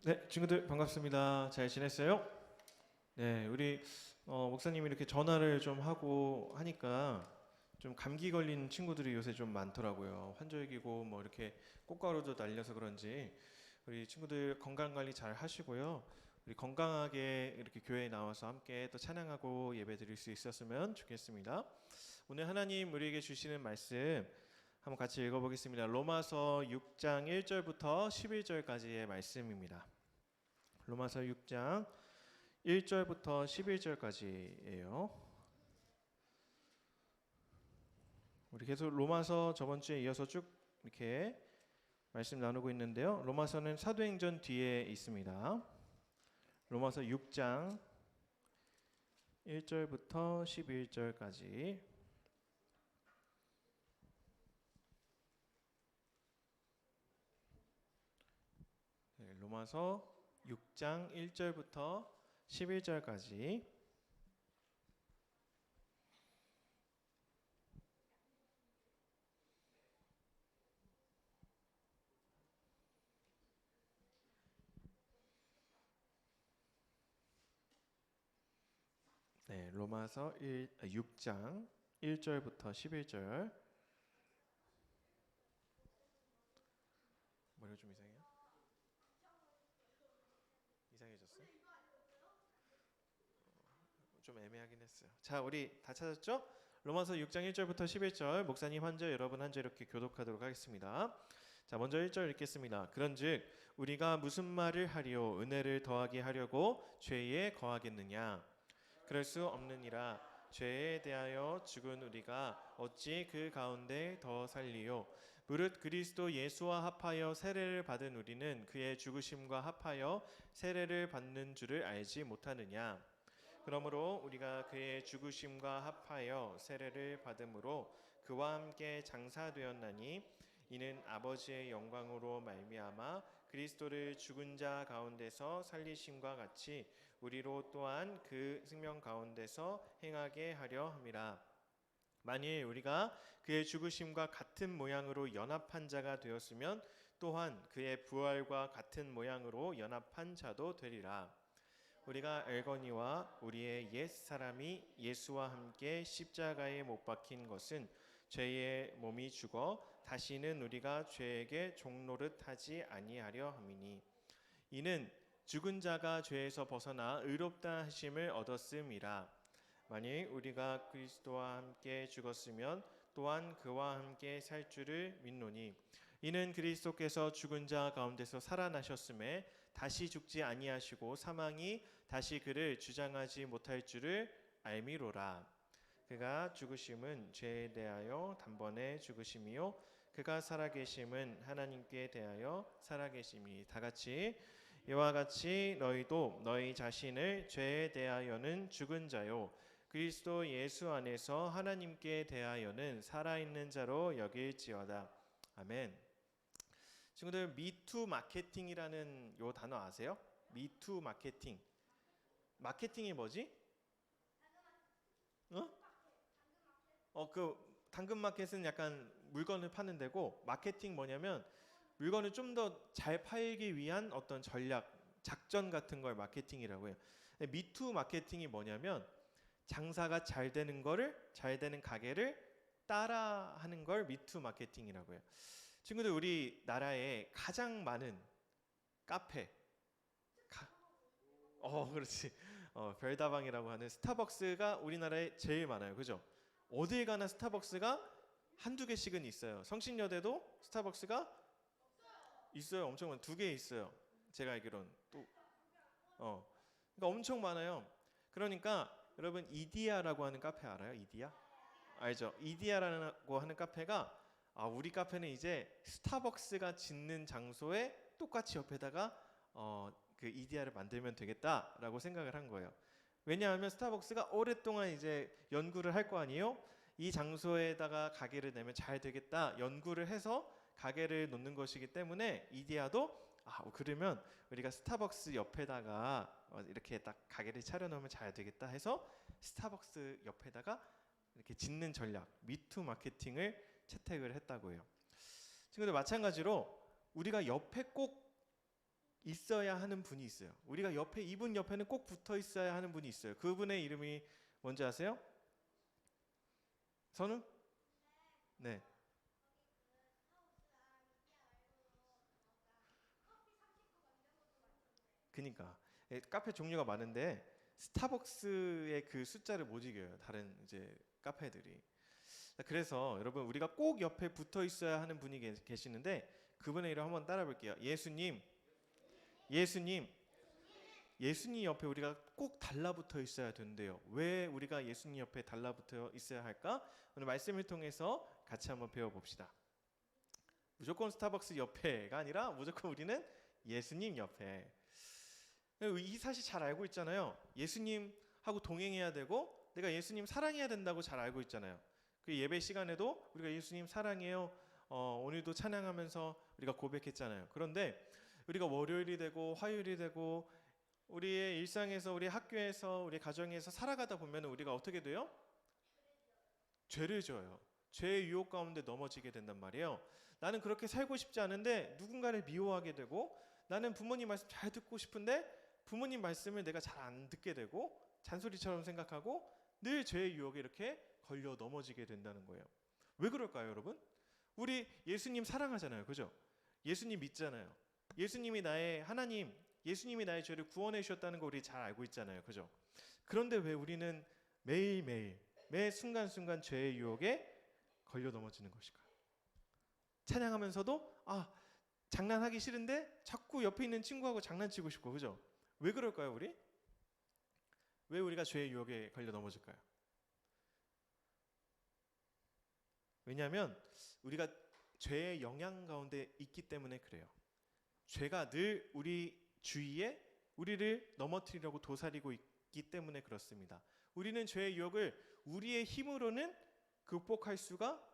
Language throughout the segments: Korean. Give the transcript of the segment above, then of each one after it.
네, 친구들 반갑습니다. 잘 지냈어요? 네, 우리 목사님이 이렇게 전화를 좀 하고 하니까 좀 감기 걸린 친구들이 요새 좀 많더라고요. 환절기고 뭐 이렇게 꽃가루도 날려서 그런지 우리 친구들 건강 관리 잘 하시고요. 우리 건강하게 이렇게 교회에 나와서 함께 또 찬양하고 예배 드릴 수 있었으면 좋겠습니다. 오늘 하나님 우리에게 주시는 말씀 한번 같이 읽어보겠습니다. 로마서 6장 1절부터 11절까지의 말씀입니다. 로마서 6장 1절부터 11절까지예요. 우리 계속 로마서 저번 주에 이어서 쭉 이렇게 말씀 나누고 있는데요. 로마서는 사도행전 뒤에 있습니다. 로마서 6장 1절부터 11절까지. 네, 로마서 6장 1절부터 11절까지. 네, 로마서 6장 1절부터 11절. 머리가 좀 이상해요? 이상해졌어요? 좀 애매하긴 했어요. 자, 우리 다 찾았죠? 로마서 6장 1절부터 11절 목사님 한 절 여러분 한 절 이렇게 교독하도록 하겠습니다. 자, 먼저 1절 읽겠습니다. 그런즉 우리가 무슨 말을 하리요 은혜를 더하게 하려고 죄에 거하겠느냐 그럴 수 없느니라. 죄에 대하여 죽은 우리가 어찌 그 가운데 더 살리요 무릇 그리스도 예수와 합하여 세례를 받은 우리는 그의 죽으심과 합하여 세례를 받는 줄을 알지 못하느냐. 그러므로 우리가 그의 죽으심과 합하여 세례를 받음으로 그와 함께 장사되었나니 이는 아버지의 영광으로 말미암아 그리스도를 죽은 자 가운데서 살리심과 같이 우리로 또한 그 생명 가운데서 행하게 하려 함이라. 만일 우리가 그의 죽으심과 같은 모양으로 연합한 자가 되었으면 또한 그의 부활과 같은 모양으로 연합한 자도 되리라. 우리가 알거니와 우리의 옛 사람이 예수와 함께 십자가에 못 박힌 것은 죄의 몸이 죽어 다시는 우리가 죄에게 종노릇 하지 아니하려 함이니 이는 죽은 자가 죄에서 벗어나 의롭다 하심을 얻었음이라. 만일 우리가 그리스도와 함께 죽었으면 또한 그와 함께 살 줄을 믿노니 이는 그리스도께서 죽은 자 가운데서 살아나셨음에 다시 죽지 아니하시고 사망이 다시 그를 주장하지 못할 줄을 알미로라. 그가 죽으심은 죄에 대하여 단번에 죽으심이요 그가 살아계심은 하나님께 대하여 살아계심이. 다 같이 이와 같이 너희도 너희 자신을 죄에 대하여는 죽은 자요 그리스도 예수 안에서 하나님께 대하여는 살아있는 자로 여길지어다. 아멘. 친구들, 미투 마케팅이라는 요 단어 아세요? 미투 마케팅. 마케팅이 뭐지? 어? 그 당근마켓은 약간 물건을 파는 데고, 마케팅 뭐냐면 물건을 좀 더 잘 팔기 위한 어떤 전략, 작전 같은 걸 마케팅이라고 해요. 미투 마케팅이 뭐냐면 장사가 잘 되는 거를, 잘 되는 가게를 따라 하는 걸 미투 마케팅이라고 해요. 친구들, 우리나라에 가장 많은 카페, 그렇지. 별다방이라고 하는 스타벅스가 우리나라에 제일 많아요. 그죠? 어딜 가나 스타벅스가 한두 개씩은 있어요. 성신여대도 스타벅스가 있어요. 엄청 많아요. 2개 있어요. 제가 알기로는. 또, 그러니까 엄청 많아요. 그러니까 여러분, 이디야라고 하는 카페 알아요? 이디야? 알죠? 이디야라고 하는 카페가, 우리 카페는 이제 스타벅스가 짓는 장소에 똑같이 옆에다가 그 이디야를 만들면 되겠다라고 생각을 한 거예요. 왜냐하면 스타벅스가 오랫동안 이제 연구를 할 거 아니에요? 이 장소에다가 가게를 내면 잘 되겠다 연구를 해서 가게를 놓는 것이기 때문에 이디야도 그러면 우리가 스타벅스 옆에다가 이렇게 딱 가게를 차려놓으면 잘 되겠다 해서 스타벅스 옆에다가 이렇게 짓는 전략, 미투 마케팅을 채택을 했다고 해요. 친구들, 마찬가지로 우리가 옆에 꼭 있어야 하는 분이 있어요. 우리가 옆에 이분 옆에는 꼭 붙어 있어야 하는 분이 있어요. 그분의 이름이 뭔지 아세요? 선우? 네. 그니까 카페 종류가 많은데 스타벅스의 그 숫자를 못 이겨요. 다른 이제 카페들이. 그래서 여러분 우리가 꼭 옆에 붙어 있어야 하는 분이 계시는데 그분의 이름 한번 따라 볼게요. 예수님. 예수님. 예수님 옆에 우리가 꼭 달라붙어 있어야 된대요. 왜 우리가 예수님 옆에 달라붙어 있어야 할까? 오늘 말씀을 통해서 같이 한번 배워봅시다. 무조건 스타벅스 옆에가 아니라 무조건 우리는 예수님 옆에. 이 사실 잘 알고 있잖아요. 예수님하고 동행해야 되고 내가 예수님 사랑해야 된다고 잘 알고 있잖아요. 그 예배 시간에도 우리가 예수님 사랑해요. 오늘도 찬양하면서 우리가 고백했잖아요. 그런데 우리가 월요일이 되고 화요일이 되고 우리의 일상에서 우리 학교에서 우리 가정에서 살아가다 보면 우리가 어떻게 돼요? 죄를 져요. 죄의 유혹 가운데 넘어지게 된단 말이에요. 나는 그렇게 살고 싶지 않은데 누군가를 미워하게 되고 나는 부모님 말씀 잘 듣고 싶은데 부모님 말씀을 내가 잘 안 듣게 되고 잔소리처럼 생각하고 늘 죄의 유혹에 이렇게 걸려 넘어지게 된다는 거예요. 왜 그럴까요, 여러분? 우리 예수님 사랑하잖아요. 그죠? 예수님 믿잖아요. 예수님이 나의 하나님, 예수님이 나의 죄를 구원해 주셨다는 거 우리 잘 알고 있잖아요. 그죠? 그런데 왜 우리는 매일매일 매 순간순간 죄의 유혹에 걸려 넘어지는 것일까요? 찬양하면서도 장난하기 싫은데 자꾸 옆에 있는 친구하고 장난치고 싶고, 그죠? 왜 그럴까요, 우리? 왜 우리가 죄의 유혹에 걸려 넘어질까요? 왜냐하면 우리가 죄의 영향 가운데 있기 때문에 그래요. 죄가 늘 우리 주위에 우리를 넘어뜨리려고 도사리고 있기 때문에 그렇습니다. 우리는 죄의 유혹을 우리의 힘으로는 극복할 수가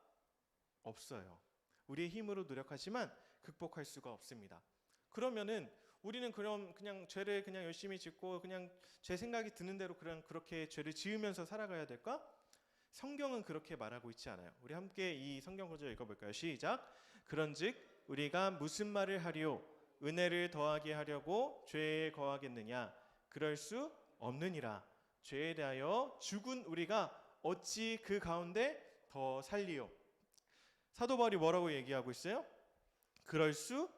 없어요. 우리의 힘으로 노력하지만 극복할 수가 없습니다. 그러면은 우리는 그냥 죄를 그냥 열심히 짓고 그냥 제 생각이 드는 대로 그렇게 죄를 지으면서 살아가야 될까? 성경은 그렇게 말하고 있지 않아요. 우리 함께 이 성경 구절 읽어볼까요? 시작. 그런즉 우리가 무슨 말을 하리요? 은혜를 더하게 하려고 죄에 거하겠느냐? 그럴 수 없느니라. 죄에 대하여 죽은 우리가 어찌 그 가운데 더 살리요? 사도 바울이 뭐라고 얘기하고 있어요? 그럴 수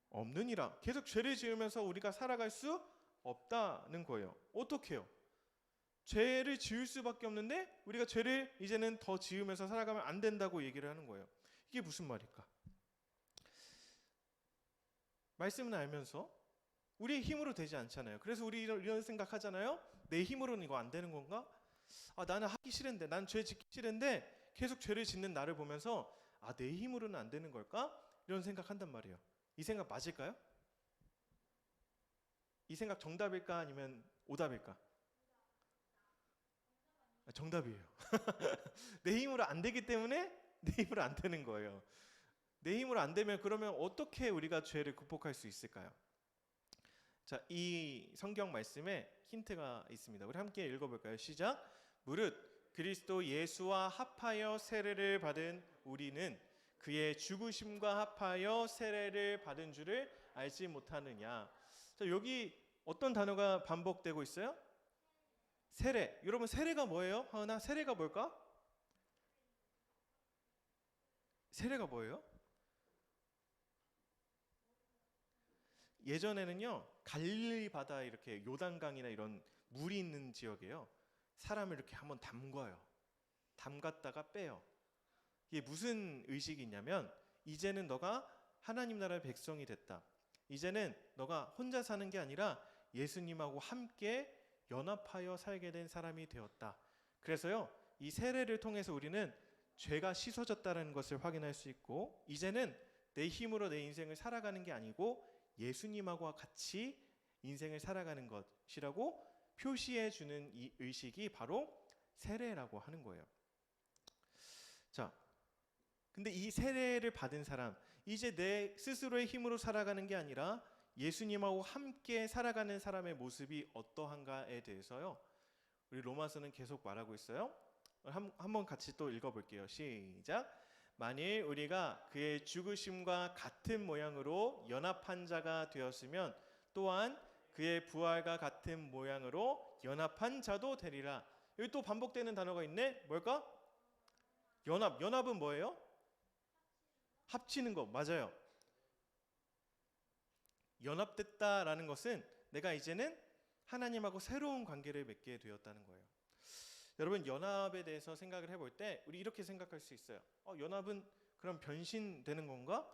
없느니라. 계속 죄를 지으면서 우리가 살아갈 수 없다는 거예요. 어떻게 해요? 죄를 지을 수밖에 없는데 우리가 죄를 이제는 더 지으면서 살아가면 안 된다고 얘기를 하는 거예요. 이게 무슨 말일까? 말씀은 알면서 우리의 힘으로 되지 않잖아요. 그래서 우리 이런 생각하잖아요. 내 힘으로는 이거 안 되는 건가? 나는 하기 싫은데, 난 죄 짓기 싫은데 계속 죄를 짓는 나를 보면서 내 힘으로는 안 되는 걸까? 이런 생각한단 말이에요. 이 생각 맞을까요? 이 생각 정답일까 아니면 오답일까? 정답이에요. 내 힘으로 안 되기 때문에 내 힘으로 안 되는 거예요. 내 힘으로 안 되면 그러면 어떻게 우리가 죄를 극복할 수 있을까요? 자, 이 성경 말씀에 힌트가 있습니다. 우리 함께 읽어볼까요? 시작. 무릇 그리스도 예수와 합하여 세례를 받은 우리는 그의 죽으심과 합하여 세례를 받은 줄을 알지 못하느냐. 자, 여기 어떤 단어가 반복되고 있어요? 세례. 여러분 세례가 뭐예요? 하은아, 세례가 뭘까? 세례가 뭐예요? 예전에는요, 갈릴리 바다 이렇게 요단강이나 이런 물이 있는 지역이에요. 사람을 이렇게 한번 담궈요. 담갔다가 빼요. 이게 무슨 의식이 있냐면 이제는 너가 하나님 나라의 백성이 됐다. 이제는 너가 혼자 사는 게 아니라 예수님하고 함께 연합하여 살게 된 사람이 되었다. 그래서요, 이 세례를 통해서 우리는 죄가 씻어졌다는 것을 확인할 수 있고 이제는 내 힘으로 내 인생을 살아가는 게 아니고 예수님하고 같이 인생을 살아가는 것이라고 표시해 주는 이 의식이 바로 세례라고 하는 거예요. 자, 근데 이 세례를 받은 사람, 이제 내 스스로의 힘으로 살아가는 게 아니라 예수님하고 함께 살아가는 사람의 모습이 어떠한가에 대해서요, 우리 로마서는 계속 말하고 있어요. 한번 같이 또 읽어볼게요. 시작. 만일 우리가 그의 죽으심과 같은 모양으로 연합한 자가 되었으면 또한 그의 부활과 같은 모양으로 연합한 자도 되리라. 여기 또 반복되는 단어가 있네. 뭘까? 연합. 연합은 뭐예요? 합치는 거. 맞아요. 연합됐다라는 것은 내가 이제는 하나님하고 새로운 관계를 맺게 되었다는 거예요. 여러분, 연합에 대해서 생각을 해볼 때 우리 이렇게 생각할 수 있어요. 연합은 그럼 변신되는 건가?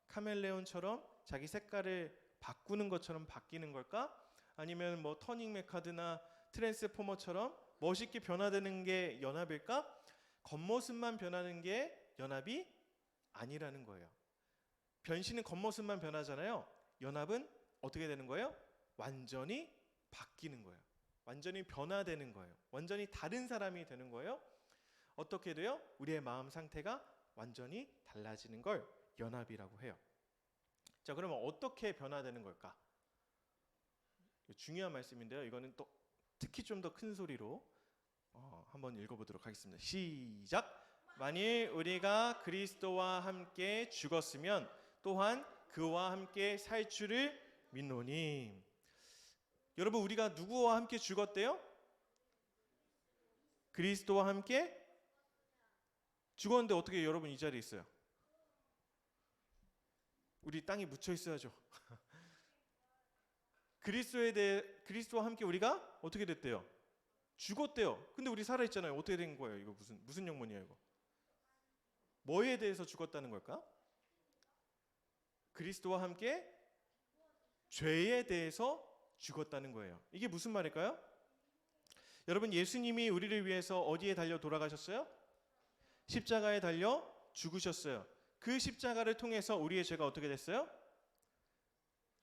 카멜레온처럼 자기 색깔을 바꾸는 것처럼 바뀌는 걸까? 아니면 뭐 터닝 메카드나 트랜스포머처럼 멋있게 변화되는 게 연합일까? 겉모습만 변하는 게 연합이 아니라는 거예요. 변신은 겉모습만 변하잖아요. 연합은 어떻게 되는 거예요? 완전히 바뀌는 거예요. 완전히 변화되는 거예요. 완전히 다른 사람이 되는 거예요. 어떻게 돼요? 우리의 마음 상태가 완전히 달라지는 걸 연합이라고 해요. 자, 그러면 어떻게 변화되는 걸까? 중요한 말씀인데요. 이거는 또 특히 좀 더 큰 소리로 한번 읽어보도록 하겠습니다. 시작! 만일 우리가 그리스도와 함께 죽었으면 또한 그와 함께 살 줄을 믿노니. 여러분, 우리가 누구와 함께 죽었대요? 그리스도와 함께 죽었는데 어떻게 여러분 이 자리에 있어요? 우리 땅에 묻혀 있어야죠. 그리스도와 함께 우리가 어떻게 됐대요? 죽었대요. 근데 우리 살아 있잖아요. 어떻게 된 거예요? 이거 무슨 영문이에요, 이거? 뭐에 대해서 죽었다는 걸까? 그리스도와 함께 죄에 대해서 죽었다는 거예요. 이게 무슨 말일까요? 여러분, 예수님이 우리를 위해서 어디에 달려 돌아가셨어요? 십자가에 달려 죽으셨어요. 그 십자가를 통해서 우리의 죄가 어떻게 됐어요?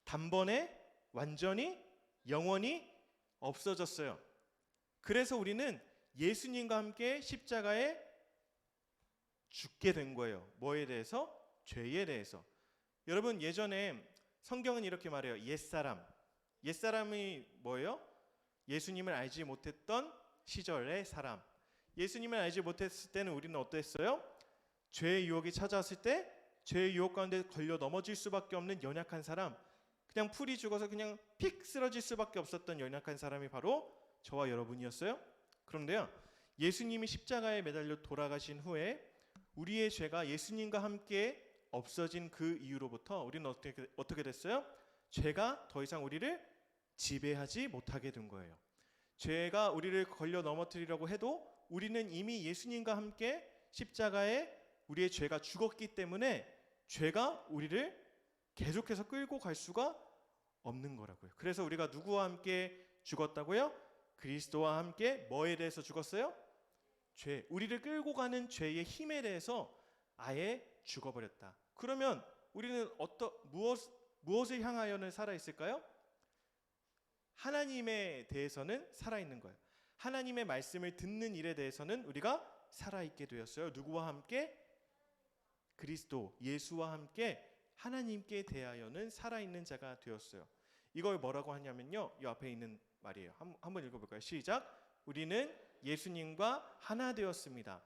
단번에 완전히 영원히 없어졌어요. 그래서 우리는 예수님과 함께 십자가에 죽게 된 거예요. 뭐에 대해서? 죄에 대해서. 여러분, 예전에 성경은 이렇게 말해요. 옛사람이 뭐예요? 예수님을 알지 못했던 시절의 사람. 예수님을 알지 못했을 때는 우리는 어땠어요? 죄의 유혹이 찾아왔을 때 죄의 유혹 가운데 걸려 넘어질 수밖에 없는 연약한 사람, 그냥 풀이 죽어서 그냥 픽 쓰러질 수밖에 없었던 연약한 사람이 바로 저와 여러분이었어요. 그런데요, 예수님이 십자가에 매달려 돌아가신 후에 우리의 죄가 예수님과 함께 없어진 그 이후로부터 우리는 어떻게 됐어요? 죄가 더 이상 우리를 지배하지 못하게 된 거예요. 죄가 우리를 걸려 넘어뜨리려고 해도 우리는 이미 예수님과 함께 십자가에 우리의 죄가 죽었기 때문에 죄가 우리를 계속해서 끌고 갈 수가 없는 거라고요. 그래서 우리가 누구와 함께 죽었다고요? 그리스도와 함께 뭐에 대해서 죽었어요? 죄. 우리를 끌고 가는 죄의 힘에 대해서 아예 죽어버렸다. 그러면 우리는 무엇을 향하여는 살아있을까요? 하나님에 대해서는 살아있는 거예요. 하나님의 말씀을 듣는 일에 대해서는 우리가 살아있게 되었어요. 누구와 함께? 그리스도, 예수와 함께 하나님께 대하여는 살아있는 자가 되었어요. 이걸 뭐라고 하냐면요, 이 앞에 있는 말이에요. 한번 읽어볼까요? 시작! 우리는 예수님과 하나 되었습니다.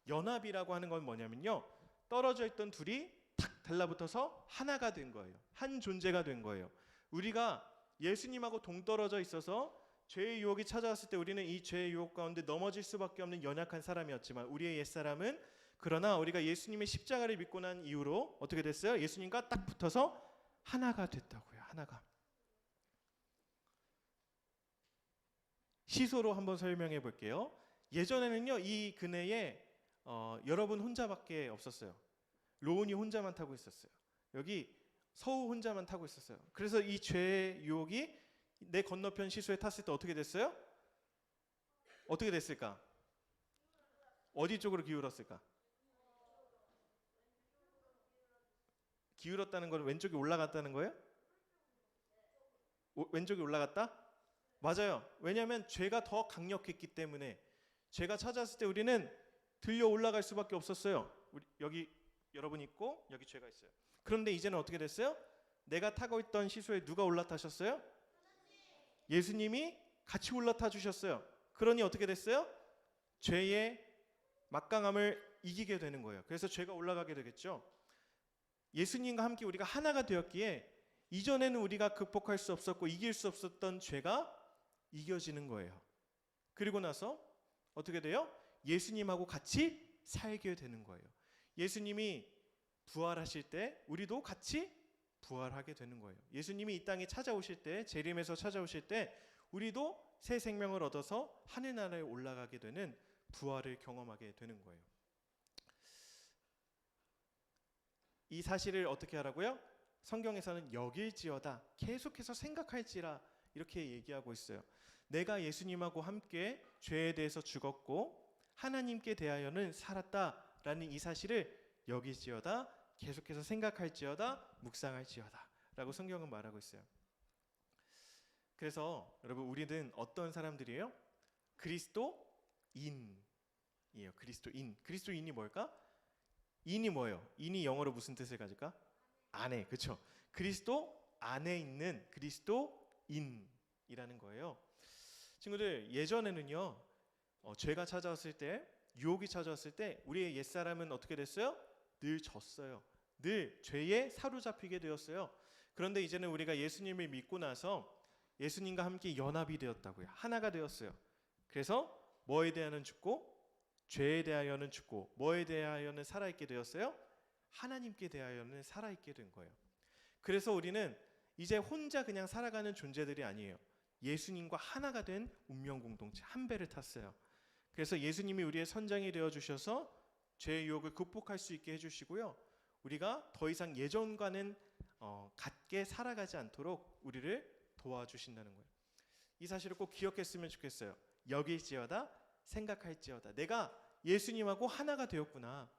연합이라고 하는 건 뭐냐면요, 떨어져 있던 둘이 탁 달라붙어서 하나가 된 거예요. 한 존재가 된 거예요. 우리가 예수님하고 동떨어져 있어서 죄의 유혹이 찾아왔을 때 우리는 이 죄의 유혹 가운데 넘어질 수밖에 없는 연약한 사람이었지만 우리의 옛사람은, 그러나 우리가 예수님의 십자가를 믿고 난 이후로 어떻게 됐어요? 예수님과 딱 붙어서 하나가 됐다고요. 하나가. 시소로 한번 설명해 볼게요. 예전에는요, 이 근해에 여러분 혼자밖에 없었어요. 로운이 혼자만 타고 있었어요. 여기 서우 혼자만 타고 있었어요. 그래서 이 죄의 유혹이 내 건너편 시소에 탔을 때 어떻게 됐어요? 어떻게 됐을까? 어디 쪽으로 기울었을까? 기울었다는 건 왼쪽이 올라갔다는 거예요? 왼쪽이 올라갔다? 맞아요. 왜냐하면 죄가 더 강력했기 때문에. 죄가 찾아왔을 때 우리는 들려 올라갈 수밖에 없었어요. 여기 여러분 있고 여기 죄가 있어요. 그런데 이제는 어떻게 됐어요? 내가 타고 있던 시소에 누가 올라타셨어요? 예수님이 같이 올라타 주셨어요. 그러니 어떻게 됐어요? 죄의 막강함을 이기게 되는 거예요. 그래서 죄가 올라가게 되겠죠. 예수님과 함께 우리가 하나가 되었기에 이전에는 우리가 극복할 수 없었고 이길 수 없었던 죄가 이겨지는 거예요. 그리고 나서 어떻게 돼요? 예수님하고 같이 살게 되는 거예요. 예수님이 부활하실 때 우리도 같이 부활하게 되는 거예요. 예수님이 이 땅에 찾아오실 때, 재림에서 찾아오실 때 우리도 새 생명을 얻어서 하늘나라에 올라가게 되는 부활을 경험하게 되는 거예요. 이 사실을 어떻게 하라고요? 성경에서는 여길지어다, 계속해서 생각할지라 이렇게 얘기하고 있어요. 내가 예수님하고 함께 죄에 대해서 죽었고 하나님께 대하여는 살았다라는 이 사실을 여길지어다, 계속해서 생각할지어다, 묵상할지어다 라고 성경은 말하고 있어요. 그래서 여러분, 우리는 어떤 사람들이에요? 그리스도인이에요. 그리스도인. 그리스도인이 뭘까? 인이 뭐예요? 인이 영어로 무슨 뜻을 가질까? 안에. 그렇죠? 그리스도 안에 있는 그리스도인이라는 거예요. 친구들, 예전에는요, 죄가 찾아왔을 때, 유혹이 찾아왔을 때 우리의 옛사람은 어떻게 됐어요? 늘 졌어요. 늘 죄에 사로잡히게 되었어요. 그런데 이제는 우리가 예수님을 믿고 나서 예수님과 함께 연합이 되었다고요. 하나가 되었어요. 그래서 뭐에 대하여는 죽고 죄에 대하여는 죽고 뭐에 대하여는 살아있게 되었어요? 하나님께 대하여는 살아있게 된 거예요. 그래서 우리는 이제 혼자 그냥 살아가는 존재들이 아니에요. 예수님과 하나가 된 운명 공동체, 한 배를 탔어요. 그래서 예수님이 우리의 선장이 되어주셔서 죄의 유혹을 극복할 수 있게 해주시고요. 우리가 더 이상 예전과는 같게 살아가지 않도록 우리를 도와주신다는 거예요. 이 사실을 꼭 기억했으면 좋겠어요. 여길지어다, 생각할지어다. 내가 예수님하고 하나가 되었구나.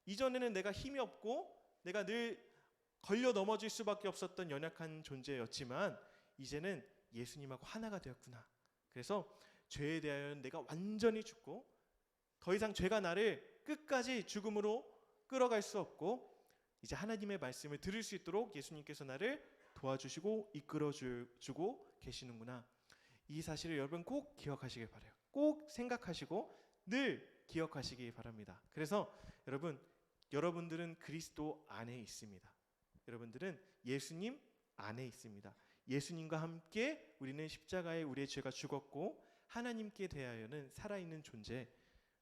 이전에는 내가 힘이 없고 내가 늘 걸려 넘어질 수밖에 없었던 연약한 존재였지만 이제는 예수님하고 하나가 되었구나. 그래서 죄에 대하여는 내가 완전히 죽고 더 이상 죄가 나를 끝까지 죽음으로 끌어갈 수 없고 이제 하나님의 말씀을 들을 수 있도록 예수님께서 나를 도와주시고 이끌어주고 계시는구나. 이 사실을 여러분 꼭 기억하시길 바라요. 꼭 생각하시고 늘 기억하시기 바랍니다. 그래서 여러분들은 그리스도 안에 있습니다. 여러분들은 예수님 안에 있습니다. 예수님과 함께 우리는 십자가에 우리의 죄가 죽었고 하나님께 대하여는 살아있는 존재,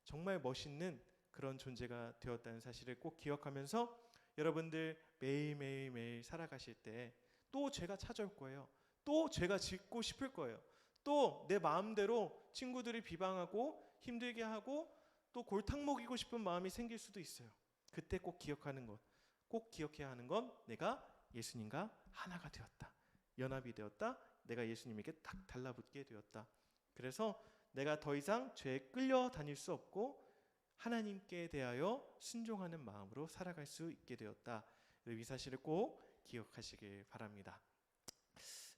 정말 멋있는 그런 존재가 되었다는 사실을 꼭 기억하면서 여러분들 매일 살아가실 때 또 죄가 찾아올 거예요. 또 죄가 짓고 싶을 거예요. 또 내 마음대로 친구들이 비방하고 힘들게 하고 또 골탕 먹이고 싶은 마음이 생길 수도 있어요. 그때 꼭 기억하는 것, 꼭 기억해야 하는 건 내가 예수님과 하나가 되었다. 연합이 되었다. 내가 예수님에게 딱 달라붙게 되었다. 그래서 내가 더 이상 죄에 끌려다닐 수 없고 하나님께 대하여 순종하는 마음으로 살아갈 수 있게 되었다. 이 사실을 꼭 기억하시길 바랍니다.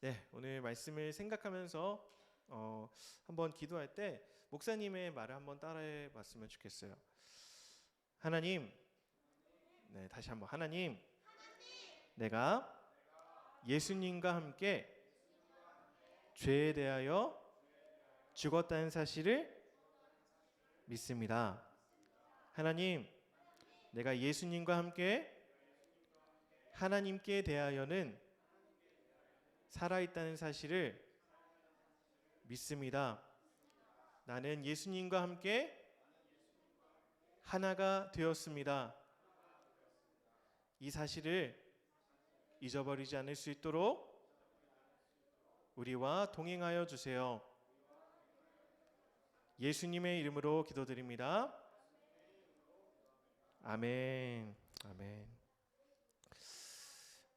네, 오늘 말씀을 생각하면서 한번 기도할 때 목사님의 말을 한번 따라해 봤으면 좋겠어요. 하나님, 네, 다시 한번 하나님, 내가 예수님과 함께 죄에 대하여 죽었다는 사실을 믿습니다. 하나님, 내가 예수님과 함께 하나님께 대하여는 살아있다는 사실을 믿습니다. 나는 예수님과 함께 하나가 되었습니다. 이 사실을 잊어버리지 않을 수 있도록 우리와 동행하여 주세요. 예수님의 이름으로 기도드립니다. 아멘. 아멘.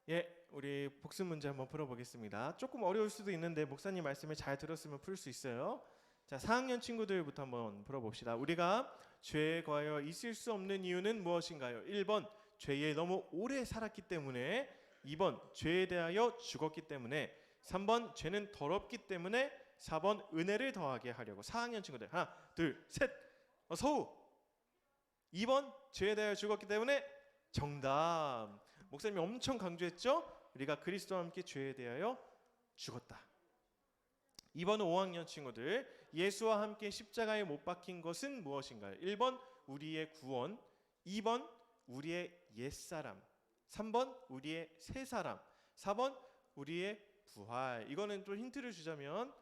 예, 우리 복습 문제 한번 풀어보겠습니다. 조금 어려울 수도 있는데 목사님 말씀을 잘 들었으면 풀 수 있어요. 자, 4학년 친구들부터 한번 풀어봅시다. 우리가 죄에 거하여 있을 수 없는 이유는 무엇인가요? 1번, 죄에 너무 오래 살았기 때문에. 2번, 죄에 대하여 죽었기 때문에. 3번, 죄는 더럽기 때문에. 4번, 은혜를 더하게 하려고. 4학년 친구들 하나, 둘, 셋. 서우. 2번, 죄에 대하여 죽었기 때문에. 정답. 목사님이 엄청 강조했죠? 우리가 그리스도와 함께 죄에 대하여 죽었다. 2번은 5학년 친구들. 예수와 함께 십자가에 못 박힌 것은 무엇인가요? 1번 우리의 구원, 2번 우리의 옛사람, 3번 우리의 새사람, 4번 우리의 부활. 이거는 좀 힌트를 주자면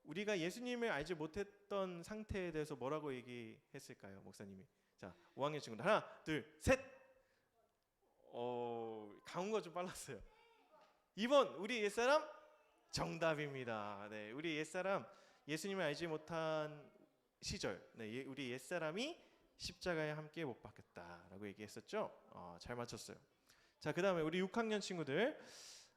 우리가 예수님을 알지 못했던 상태에 대해서 뭐라고 얘기했을까요, 목사님이? 자, 5학년 친구들 하나, 둘, 셋. 강훈가 좀 빨랐어요. 2번 우리 옛사람 정답입니다. 네, 우리 옛사람 예수님을 알지 못한 시절, 네, 우리 옛사람이 십자가에 함께 못 박혔다라고 얘기했었죠. 잘 맞췄어요. 자, 그 다음에 우리 6학년 친구들,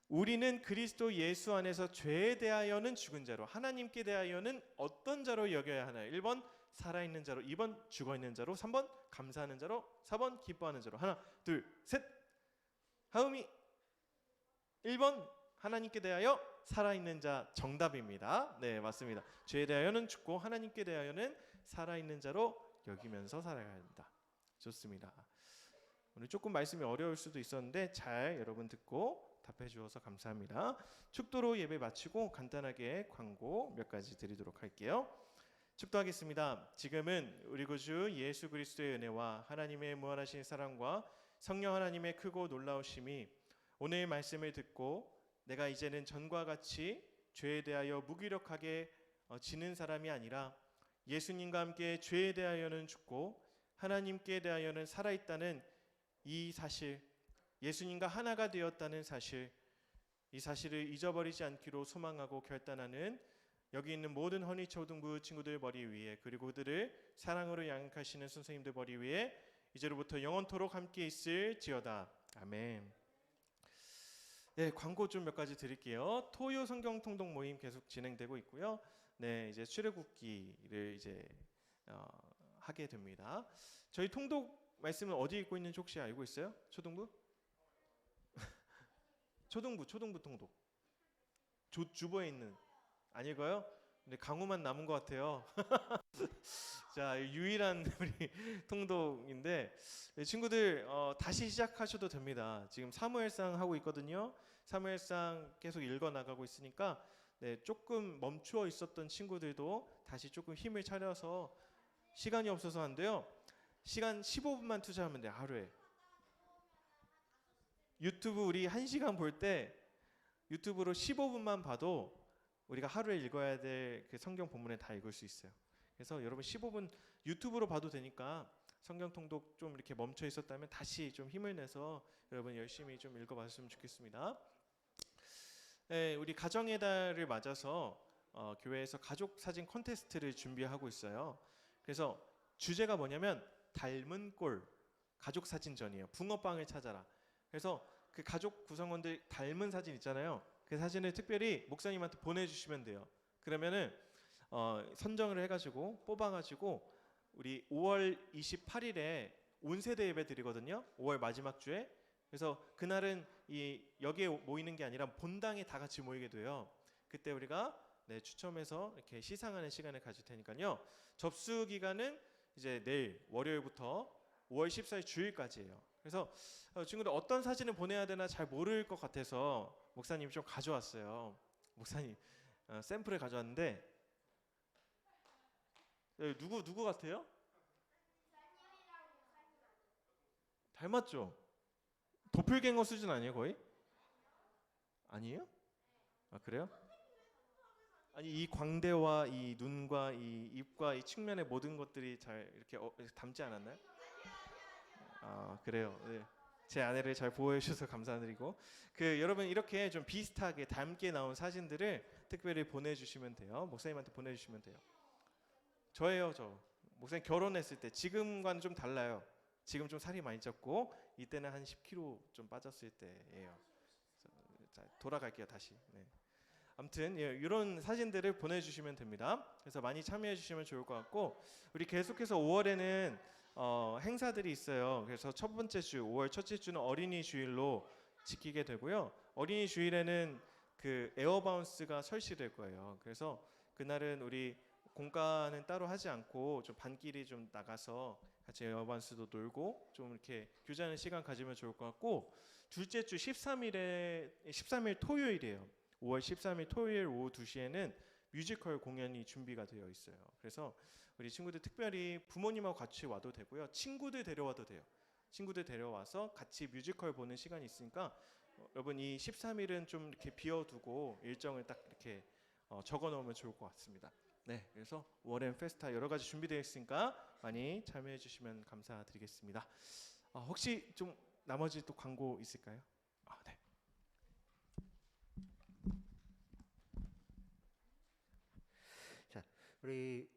우리는 그리스도 예수 안에서 죄에 대하여는 죽은 자로, 하나님께 대하여는 어떤 자로 여겨야 하나요? 1번 살아있는 자로, 2번 죽어있는 자로, 3번 감사하는 자로, 4번 기뻐하는 자로. 하나, 둘, 셋. 하음이 1번 하나님께 대하여 살아있는 자 정답입니다. 네, 맞습니다. 죄에 대하여는 죽고 하나님께 대하여는 살아있는 자로 여기면서 살아야 한다. 좋습니다. 오늘 조금 말씀이 어려울 수도 있었는데 잘 여러분 듣고 답해 주셔서 감사합니다. 축도로 예배 마치고 간단하게 광고 몇 가지 드리도록 할게요. 축도하겠습니다. 지금은 우리 구주 예수 그리스도의 은혜와 하나님의 무한하신 사랑과 성령 하나님의 크고 놀라우심이 오늘 말씀을 듣고 내가 이제는 전과 같이 죄에 대하여 무기력하게 지는 사람이 아니라 예수님과 함께 죄에 대하여는 죽고 하나님께 대하여는 살아있다는 이 사실, 예수님과 하나가 되었다는 사실, 이 사실을 잊어버리지 않기로 소망하고 결단하는 여기 있는 모든 허니초등부 친구들 머리 위에, 그리고 그들을 사랑으로 양육하시는 선생님들 머리 위에 이제로부터 영원토록 함께 있을지어다. 아멘. 네, 광고 좀 몇 가지 드릴게요. 토요 성경 통독 모임 계속 진행되고 있고요. 네, 이제 출애굽기를 이제 하게 됩니다. 저희 통독 말씀은 어디 읽고 있는지 혹시 알고 있어요? 초등부? 초등부 통독. 주보에 있는. 안 읽어요? 근데 강우만 남은 것 같아요. 자, 유일한 우리 통독인데 친구들 다시 시작하셔도 됩니다. 지금 사무엘상 하고 있거든요. 사무엘상 계속 읽어 나가고 있으니까 네, 조금 멈추어 있었던 친구들도 다시 조금 힘을 차려서, 시간이 없어서 안 돼요. 시간 15분만 투자하면 돼요. 하루에. 유튜브 우리 1시간 볼 때 유튜브로 15분만 봐도 우리가 하루에 읽어야 될 그 성경 본문에 다 읽을 수 있어요. 그래서 여러분 15분 유튜브로 봐도 되니까 성경 통독 좀 이렇게 멈춰 있었다면 다시 좀 힘을 내서 여러분 열심히 좀 읽어봤으면 좋겠습니다. 네, 우리 가정의 달을 맞아서 교회에서 가족 사진 콘테스트를 준비하고 있어요. 그래서 주제가 뭐냐면 닮은 꼴 가족 사진전이에요. 붕어빵을 찾아라. 그래서 그 가족 구성원들 닮은 사진 있잖아요. 그 사진을 특별히 목사님한테 보내주시면 돼요. 그러면은 선정을 해가지고 뽑아가지고 우리 5월 28일에 온세대 예배 드리거든요. 5월 마지막 주에. 그래서 그날은 여기에 모이는 게 아니라 본당에 다 같이 모이게 돼요. 그때 우리가 추첨해서 이렇게 시상하는 시간을 가질 테니까요. 접수 기간은 이제 내일 월요일부터 5월 14일 주일까지예요. 그래서 친구들 어떤 사진을 보내야 되나 잘 모를 것 같아서 목사님이 좀 가져왔어요. 목사님 샘플을 가져왔는데 누구 같아요? 닮았죠? 도플갱어 수준 아니에요 거의? 아니에요? 아 그래요? 아니 이 광대와 이 눈과 이 입과 이 측면의 모든 것들이 잘 이렇게 닮지 않았나요? 아 그래요. 네. 제 아내를 잘 보호해 주셔서 감사드리고 여러분 이렇게 좀 비슷하게 닮게 나온 사진들을 특별히 보내주시면 돼요. 목사님한테 보내주시면 돼요. 저예요. 저 목사님 결혼했을 때 지금과는 좀 달라요. 지금 좀 살이 많이 쪘고 이때는 한 10kg 좀 빠졌을 때예요. 자, 돌아갈게요 다시. 네. 아무튼 이런 사진들을 보내주시면 됩니다. 그래서 많이 참여해 주시면 좋을 것 같고 우리 계속해서 5월에는 행사들이 있어요. 그래서 첫 번째 주 5월 첫째 주는 어린이 주일로 지키게 되고요. 어린이 주일에는 그 에어바운스가 설치될 거예요. 그래서 그날은 우리 공과는 따로 하지 않고 좀 반끼리 좀 나가서 같이 에어바운스도 놀고 좀 이렇게 교제하는 시간 가지면 좋을 것 같고 둘째 주 13일 토요일이에요. 5월 13일 토요일 오후 2시에는 뮤지컬 공연이 준비가 되어 있어요. 그래서 우리 친구들 특별히 부모님하고 같이 와도 되고요. 친구들 데려와도 돼요. 친구들 데려와서 같이 뮤지컬 보는 시간이 있으니까 여러분 이 13일은 좀 이렇게 비워두고 일정을 딱 이렇게 적어 놓으면 좋을 것 같습니다. 네, 그래서 월엔 페스타 여러 가지 준비되어 있으니까 많이 참여해 주시면 감사드리겠습니다. 혹시 좀 나머지 또 광고 있을까요? 네. 자, 우리